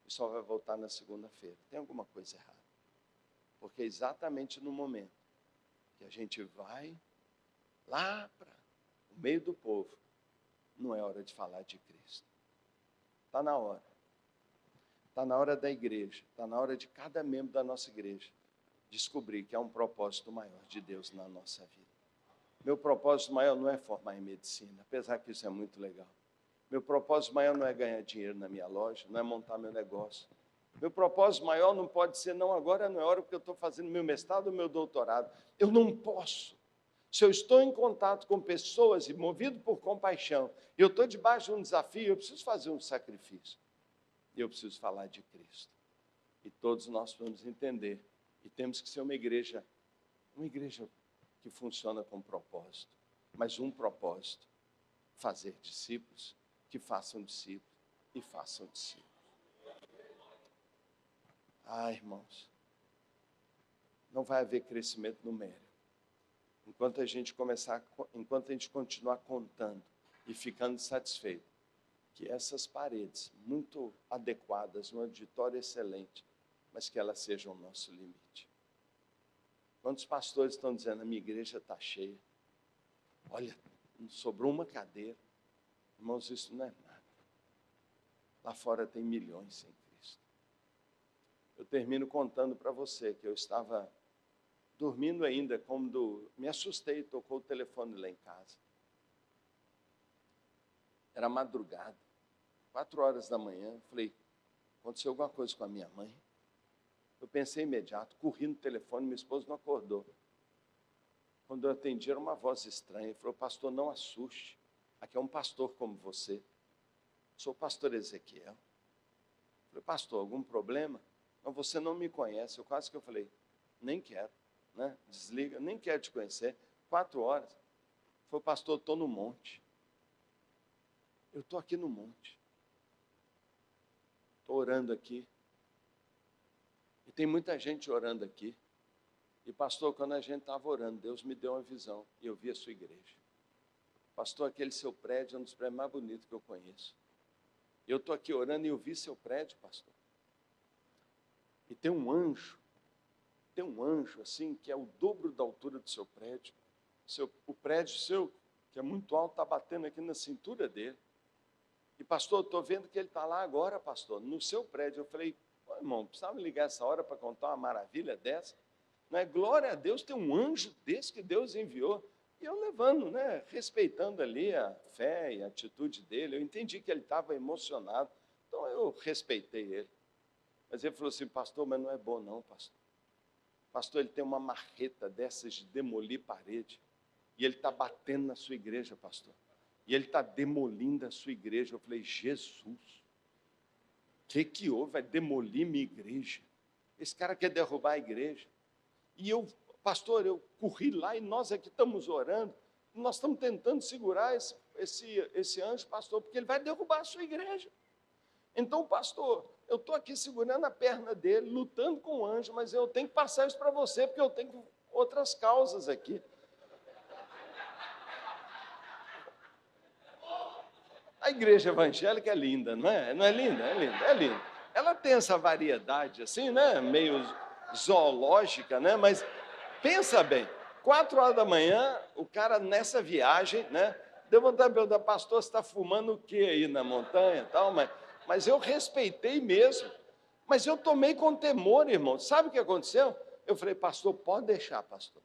e só vai voltar na segunda-feira. Tem alguma coisa errada. Porque é exatamente no momento que a gente vai lá para o meio do povo, não é hora de falar de Cristo. Está na hora. Está na hora da igreja, está na hora de cada membro da nossa igreja descobrir que há um propósito maior de Deus na nossa vida. Meu propósito maior não é formar em medicina, apesar que isso é muito legal. Meu propósito maior não é ganhar dinheiro na minha loja, não é montar meu negócio. Meu propósito maior não pode ser, não, agora não é hora porque eu estou fazendo meu mestrado ou meu doutorado. Eu não posso. Se eu estou em contato com pessoas e movido por compaixão, e eu estou debaixo de um desafio, eu preciso fazer um sacrifício. E eu preciso falar de Cristo. E todos nós vamos entender. E temos que ser uma igreja que funciona com propósito. Mas um propósito, fazer discípulos que façam discípulos e façam discípulos. Irmãos, não vai haver crescimento numérico. Enquanto a gente continuar contando e ficando satisfeito que essas paredes, muito adequadas, um auditório excelente, mas que elas sejam o nosso limite. Quantos pastores estão dizendo, a minha igreja está cheia? Olha, sobrou uma cadeira. Irmãos, isso não é nada. Lá fora tem milhões sem Cristo. Eu termino contando para você que eu estava dormindo ainda, quando me assustei, tocou o telefone lá em casa. Era madrugada, 4 horas da manhã. Falei, aconteceu alguma coisa com a minha mãe? Eu pensei imediato, corri no telefone, minha esposa não acordou. Quando eu atendi, era uma voz estranha. Ele falou, pastor, não assuste. Aqui é um pastor como você. Sou o pastor Ezequiel. Eu falei, pastor, algum problema? Não, você não me conhece. Eu quase que falei, nem quero, né? Desliga, nem quero te conhecer. 4 horas. Foi, pastor, estou no monte. Eu estou aqui no monte. Estou orando aqui. E tem muita gente orando aqui. E pastor, quando a gente estava orando, Deus me deu uma visão. E eu vi a sua igreja. Pastor, aquele seu prédio é um dos prédios mais bonitos que eu conheço. Eu estou aqui orando e eu vi seu prédio, pastor. E tem um anjo assim, que é o dobro da altura do seu prédio. O prédio seu, que é muito alto, está batendo aqui na cintura dele. E pastor, eu estou vendo que ele está lá agora, pastor, no seu prédio. Eu falei, irmão, precisava me ligar essa hora para contar uma maravilha dessa? Não é? Glória a Deus, tem um anjo desse que Deus enviou. E eu levando, né, respeitando ali a fé e a atitude dele. Eu entendi que ele estava emocionado, então eu respeitei ele. Mas ele falou assim, pastor, mas não é bom não, pastor. Pastor, ele tem uma marreta dessas de demolir parede. E ele está batendo na sua igreja, pastor. E ele está demolindo a sua igreja. Eu falei, Jesus. que houve? Vai demolir minha igreja? Esse cara quer derrubar a igreja. E eu, pastor, eu corri lá e nós aqui estamos orando, nós estamos tentando segurar esse anjo, pastor, porque ele vai derrubar a sua igreja. Então, pastor, eu estou aqui segurando a perna dele, lutando com o anjo, mas eu tenho que passar isso para você, porque eu tenho outras causas aqui. A igreja evangélica é linda, não é? Não é linda? É linda, é linda. Ela tem essa variedade assim, né? Meio zoológica, né? Mas pensa bem, 4 horas da manhã, o cara nessa viagem, né? Deu vontade de perguntar, pastor, você está fumando o que aí na montanha e tal? Mas eu respeitei mesmo. Mas eu tomei com temor, irmão. Sabe o que aconteceu? Eu falei, pastor, pode deixar, pastor.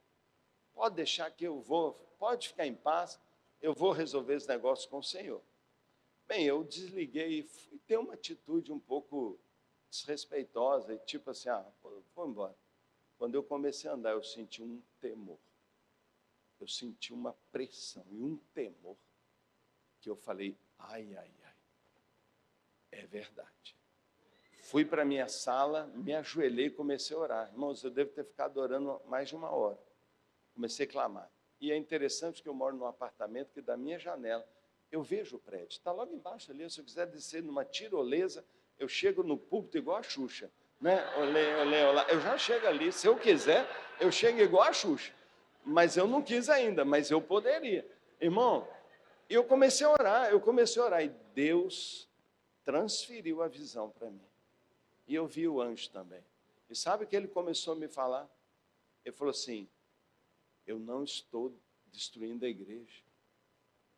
Pode deixar que eu vou, pode ficar em paz, eu vou resolver esse negócio com o Senhor. Bem, eu desliguei e fui ter uma atitude um pouco desrespeitosa, e tipo assim, vou embora. Quando eu comecei a andar, eu senti um temor. Eu senti uma pressão e um temor, que eu falei, ai, é verdade. Fui para a minha sala, me ajoelhei e comecei a orar. Irmãos, eu devo ter ficado orando mais de 1 hora. Comecei a clamar. E é interessante que eu moro num apartamento que da minha janela, eu vejo o prédio, está logo embaixo ali, se eu quiser descer numa tirolesa, eu chego no púlpito igual a Xuxa, né? Olê, olá. Eu já chego ali, se eu quiser, eu chego igual a Xuxa, mas eu não quis ainda, mas eu poderia. Irmão, eu comecei a orar, e Deus transferiu a visão para mim, e eu vi o anjo também, e sabe o que ele começou a me falar? Ele falou assim, eu não estou destruindo a igreja,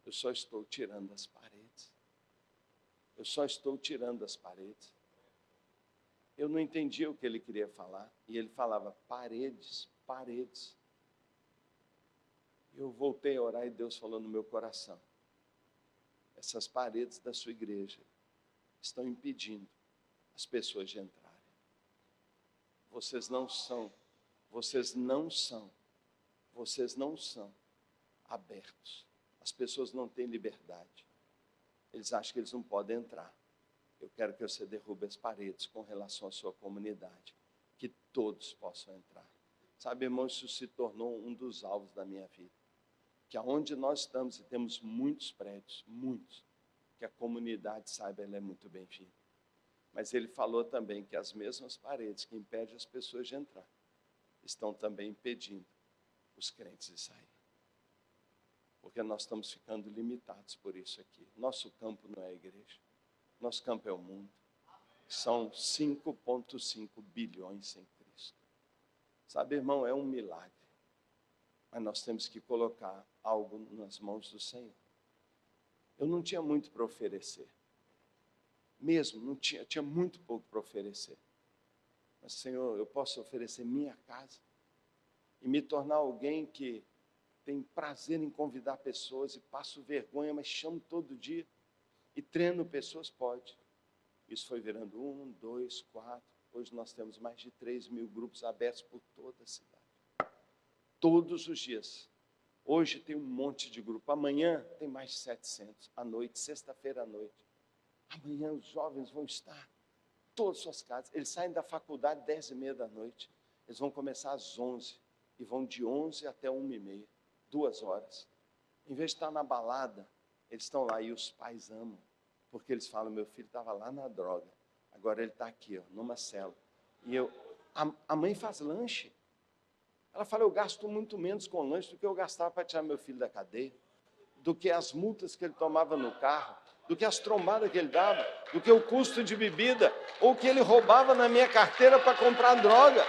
eu só estou tirando as paredes. Eu só estou tirando as paredes. Eu não entendia o que ele queria falar. E ele falava, paredes, paredes. Eu voltei a orar e Deus falou no meu coração. Essas paredes da sua igreja estão impedindo as pessoas de entrarem. Vocês não são abertos. As pessoas não têm liberdade. Eles acham que eles não podem entrar. Eu quero que você derrube as paredes com relação à sua comunidade. Que todos possam entrar. Sabe, irmão, isso se tornou um dos alvos da minha vida. Que aonde nós estamos, e temos muitos prédios, muitos, que a comunidade saiba, ela é muito bem-vinda. Mas ele falou também que as mesmas paredes que impedem as pessoas de entrar, estão também impedindo os crentes de sair. Porque nós estamos ficando limitados por isso aqui. Nosso campo não é a igreja. Nosso campo é o mundo. São 5,5 bilhões sem Cristo. Sabe, irmão, é um milagre. Mas nós temos que colocar algo nas mãos do Senhor. Eu não tinha muito para oferecer. Mesmo, não tinha muito pouco para oferecer. Mas, Senhor, eu posso oferecer minha casa e me tornar alguém que tem prazer em convidar pessoas e passo vergonha, mas chamo todo dia e treino pessoas, pode. Isso foi virando 1, 2, 4. Hoje nós temos mais de 3.000 grupos abertos por toda a cidade. Todos os dias. Hoje tem um monte de grupo. Amanhã tem mais de 700. À noite, sexta-feira à noite. Amanhã os jovens vão estar em todas as suas casas. Eles saem da faculdade 10h30 da noite. Eles vão começar às 11 e vão de 11 até 1h30. 2 horas. Em vez de estar na balada, eles estão lá e os pais amam. Porque eles falam, meu filho estava lá na droga. Agora ele está aqui, ó, numa cela. E a mãe faz lanche. Ela fala, eu gasto muito menos com lanche do que eu gastava para tirar meu filho da cadeia. Do que as multas que ele tomava no carro. Do que as trombadas que ele dava. Do que o custo de bebida. Ou que ele roubava na minha carteira para comprar droga.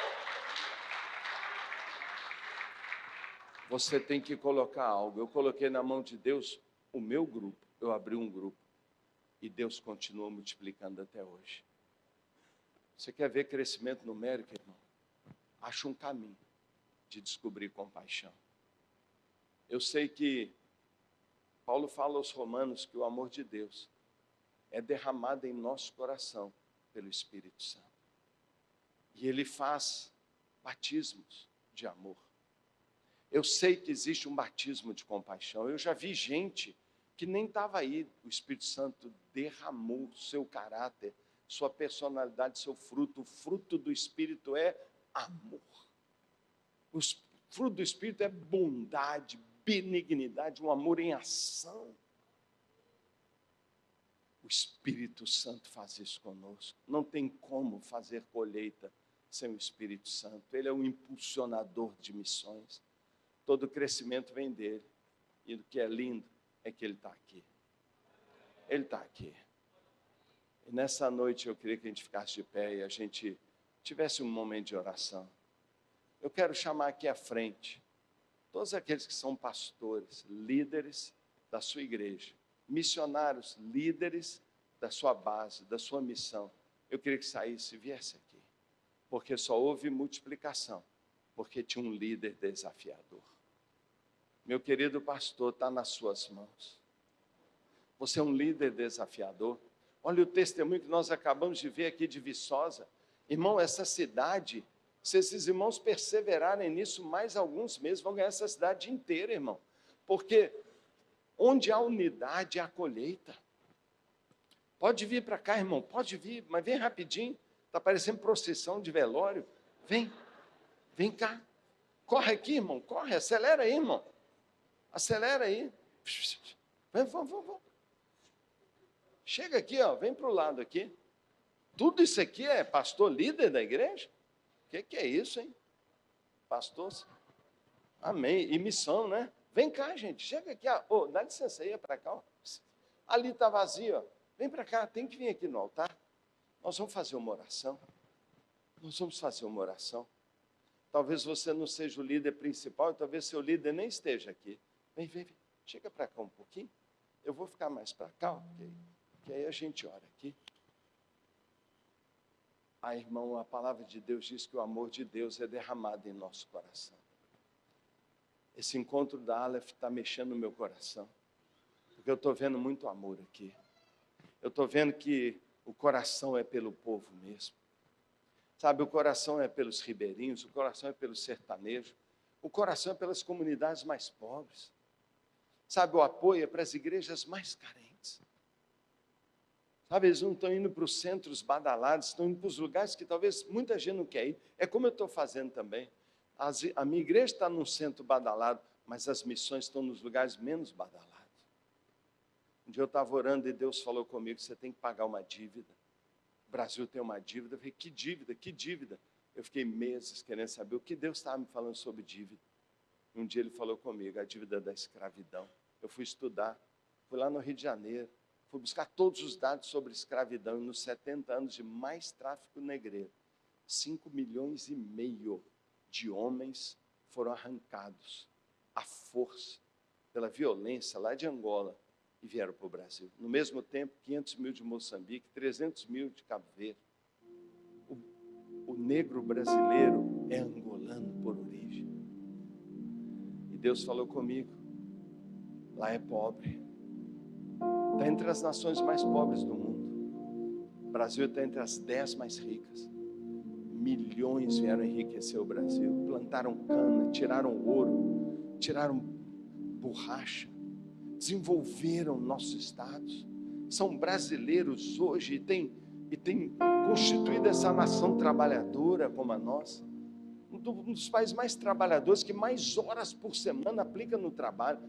Você tem que colocar algo. Eu coloquei na mão de Deus o meu grupo. Eu abri um grupo. E Deus continua multiplicando até hoje. Você quer ver crescimento numérico, irmão? Acha um caminho de descobrir compaixão. Eu sei que Paulo fala aos Romanos que o amor de Deus é derramado em nosso coração pelo Espírito Santo. E ele faz batismos de amor. Eu sei que existe um batismo de compaixão. Eu já vi gente que nem estava aí. O Espírito Santo derramou o seu caráter sua personalidade, seu fruto. O fruto do Espírito é amor. O fruto do Espírito é bondade, benignidade, um amor em ação. O Espírito Santo faz isso conosco. Não tem como fazer colheita sem o Espírito Santo. Ele é o impulsionador de missões. Todo crescimento vem dele. E o que é lindo é que ele está aqui. Ele está aqui. E nessa noite eu queria que a gente ficasse de pé e a gente tivesse um momento de oração. Eu quero chamar aqui à frente todos aqueles que são pastores, líderes da sua igreja, missionários, líderes da sua base, da sua missão. Eu queria que saísse e viesse aqui, porque só houve multiplicação, porque tinha um líder desafiador. Meu querido pastor, está nas suas mãos. Você é um líder desafiador. Olha o testemunho que nós acabamos de ver aqui de Viçosa. Irmão, essa cidade, se esses irmãos perseverarem nisso mais alguns meses, vão ganhar essa cidade inteira, irmão. Porque onde há unidade, há colheita. Pode vir para cá, irmão, pode vir, mas vem rapidinho. Está parecendo procissão de velório. Vem cá. Corre aqui, irmão, corre, acelera aí, irmão. Acelera aí. Vamos. Chega aqui, ó, vem para o lado aqui. Tudo isso aqui é pastor líder da igreja? O que é isso, hein? Pastor? Amém. E missão, né? Vem cá, gente. Chega aqui. Oh, dá licença aí, para cá. Ó. Ali está vazio. Ó. Vem para cá. Tem que vir aqui no altar. Nós vamos fazer uma oração. Talvez você não seja o líder principal. E talvez seu líder nem esteja aqui. Vem. Chega para cá um pouquinho. Eu vou ficar mais para cá, ok? Que aí a gente ora aqui. Irmão, a palavra de Deus diz que o amor de Deus é derramado em nosso coração. Esse encontro da Aleph está mexendo no meu coração, porque eu estou vendo muito amor aqui. Eu estou vendo que o coração é pelo povo mesmo. Sabe, o coração é pelos ribeirinhos, o coração é pelo sertanejo, o coração é pelas comunidades mais pobres. Sabe, o apoio é para as igrejas mais carentes. Sabe, eles não estão indo para os centros badalados, estão indo para os lugares que talvez muita gente não quer ir. É como eu estou fazendo também. A minha igreja está num centro badalado, mas as missões estão nos lugares menos badalados. Um dia eu estava orando e Deus falou comigo, você tem que pagar uma dívida. O Brasil tem uma dívida. Eu falei, que dívida? Eu fiquei meses querendo saber o que Deus estava me falando sobre dívida. Um dia ele falou comigo, a dívida da escravidão. Eu fui estudar, fui lá no Rio de Janeiro, fui buscar todos os dados sobre escravidão, e nos 70 anos de mais tráfico negreiro, 5,5 milhões de homens foram arrancados à força, pela violência lá de Angola, e vieram para o Brasil. No mesmo tempo, 500 mil de Moçambique, 300 mil de Cabo Verde. O negro brasileiro é angolano por origem. E Deus falou comigo, lá é pobre. Está entre as nações mais pobres do mundo. O Brasil está entre as 10 mais ricas. Milhões vieram enriquecer o Brasil. Plantaram cana, tiraram ouro, tiraram borracha, desenvolveram nossos estados. São brasileiros hoje e têm constituído essa nação trabalhadora como a nossa. Um dos países mais trabalhadores, que mais horas por semana aplica no trabalho,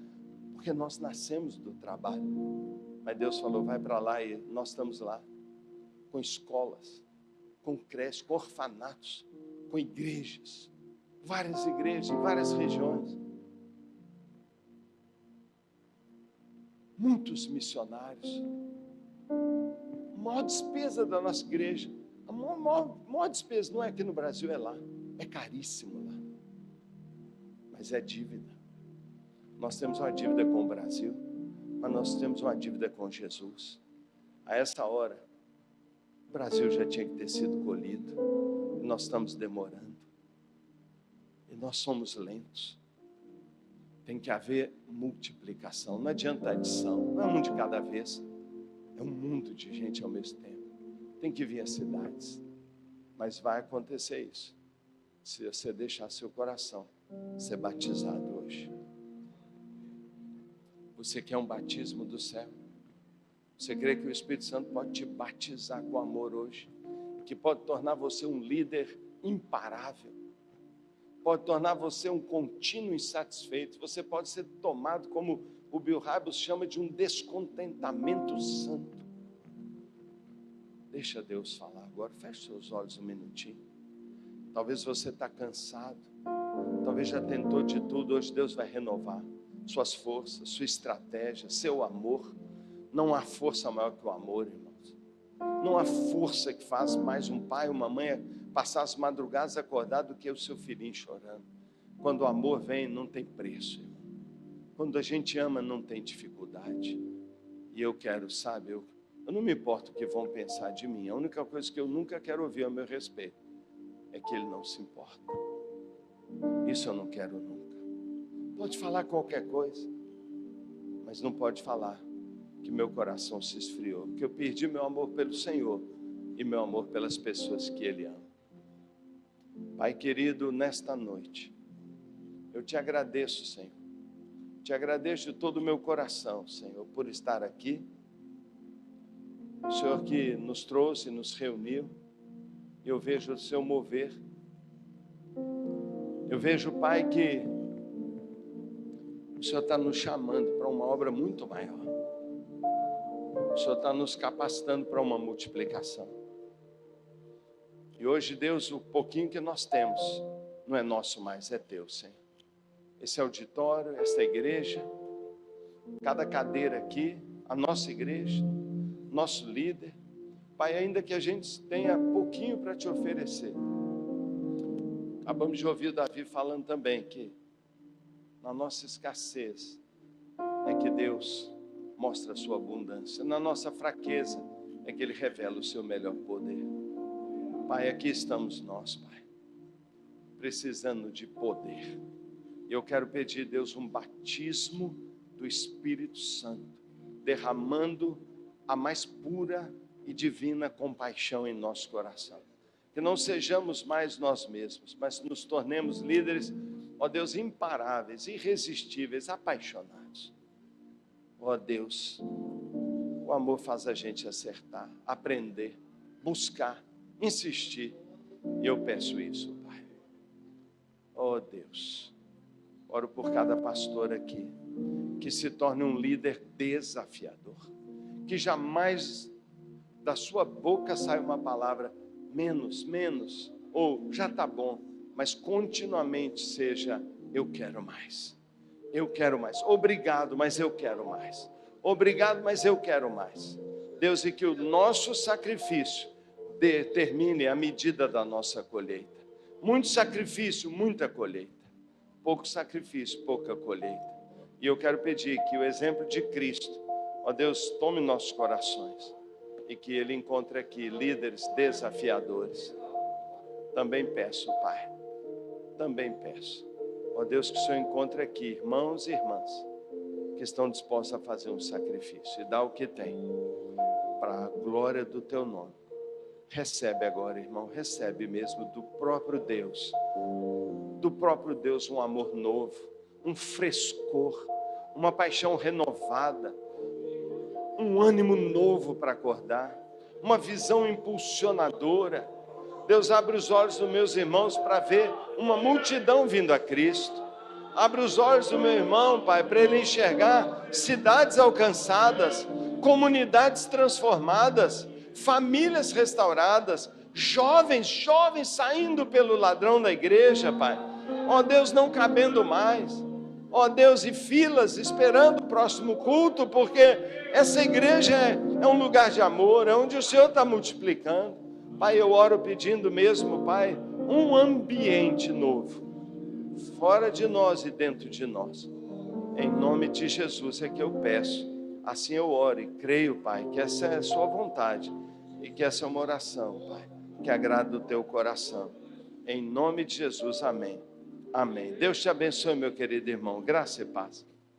porque nós nascemos do trabalho. Mas Deus falou, vai para lá, e nós estamos lá, com escolas, com creches, com orfanatos, com igrejas, várias igrejas em várias regiões. Muitos missionários. A maior despesa da nossa igreja, a maior despesa não é aqui no Brasil, é lá. É caríssimo lá. Mas é dívida. Nós temos uma dívida com o Brasil, mas nós temos uma dívida com Jesus. A essa hora, o Brasil já tinha que ter sido colhido. E nós estamos demorando. E nós somos lentos. Tem que haver multiplicação. Não adianta adição. Não é um de cada vez. É um mundo de gente ao mesmo tempo. Tem que vir as cidades. Mas vai acontecer isso, se você deixar seu coração ser batizado hoje. Você quer um batismo do céu? Você crê que o Espírito Santo pode te batizar com amor hoje? Que pode tornar você um líder imparável? Pode tornar você um contínuo insatisfeito? Você pode ser tomado, como o Bill Hybels chama, de um descontentamento santo. Deixa Deus falar agora. Feche seus olhos um minutinho. Talvez você está cansado. Talvez já tentou de tudo. Hoje Deus vai renovar suas forças, sua estratégia, seu amor. Não há força maior que o amor, irmãos. Não há força que faz mais um pai, uma mãe passar as madrugadas acordado do que o seu filhinho chorando. Quando o amor vem, não tem preço, irmão. Quando a gente ama, não tem dificuldade. E eu quero, sabe, eu não me importo o que vão pensar de mim. A única coisa que eu nunca quero ouvir a meu respeito é que ele não se importa. Isso eu não quero nunca. Pode falar qualquer coisa, mas não pode falar que meu coração se esfriou, que eu perdi meu amor pelo Senhor e meu amor pelas pessoas que Ele ama. Pai querido, nesta noite, eu te agradeço, Senhor. Te agradeço de todo o meu coração, Senhor, por estar aqui. O Senhor que nos trouxe, nos reuniu. Eu vejo o Seu mover. Eu vejo, Pai, que o Senhor está nos chamando para uma obra muito maior. O Senhor está nos capacitando para uma multiplicação. E hoje, Deus, o pouquinho que nós temos não é nosso mais, é Teu, Senhor. Esse auditório, essa igreja, cada cadeira aqui, a nossa igreja, nosso líder. Pai, ainda que a gente tenha pouquinho para Te oferecer. Acabamos de ouvir o Davi falando também que na nossa escassez é que Deus mostra a sua abundância. Na nossa fraqueza é que Ele revela o seu melhor poder. Pai, aqui estamos nós, Pai, precisando de poder. E eu quero pedir, Deus, um batismo do Espírito Santo, derramando a mais pura e divina compaixão em nosso coração. Que não sejamos mais nós mesmos, mas nos tornemos líderes, ó Deus, imparáveis, irresistíveis, apaixonados. Ó Deus, o amor faz a gente acertar, aprender, buscar, insistir. E eu peço isso, Pai. Ó Deus, oro por cada pastor aqui, que se torne um líder desafiador. Que jamais da sua boca saia uma palavra menos, ou já está bom, mas continuamente seja: eu quero mais. Eu quero mais. Obrigado, mas eu quero mais. Obrigado, mas eu quero mais. Deus, e que o nosso sacrifício determine a medida da nossa colheita. Muito sacrifício, muita colheita. Pouco sacrifício, pouca colheita. E eu quero pedir que o exemplo de Cristo, ó Deus, tome nossos corações e que Ele encontre aqui líderes desafiadores. Também peço, Pai, também peço, ó Deus, que o Senhor encontre aqui irmãos e irmãs que estão dispostos a fazer um sacrifício e dar o que tem para a glória do Teu nome. Recebe agora, irmão, recebe mesmo do próprio Deus um amor novo, um frescor, uma paixão renovada, um ânimo novo para acordar, uma visão impulsionadora. Deus, abre os olhos dos meus irmãos para ver uma multidão vindo a Cristo. Abre os olhos do meu irmão, Pai, para ele enxergar cidades alcançadas, comunidades transformadas, famílias restauradas, jovens saindo pelo ladrão da igreja, Pai. Ó Deus, não cabendo mais. Ó Deus, e filas esperando o próximo culto, porque essa igreja é um lugar de amor, é onde o Senhor está multiplicando. Pai, eu oro pedindo mesmo, Pai, um ambiente novo, fora de nós e dentro de nós. Em nome de Jesus é que eu peço. Assim eu oro e creio, Pai, que essa é a sua vontade e que essa é uma oração, Pai, que agrada o teu coração. Em nome de Jesus, amém. Amém. Deus te abençoe, meu querido irmão. Graça e paz.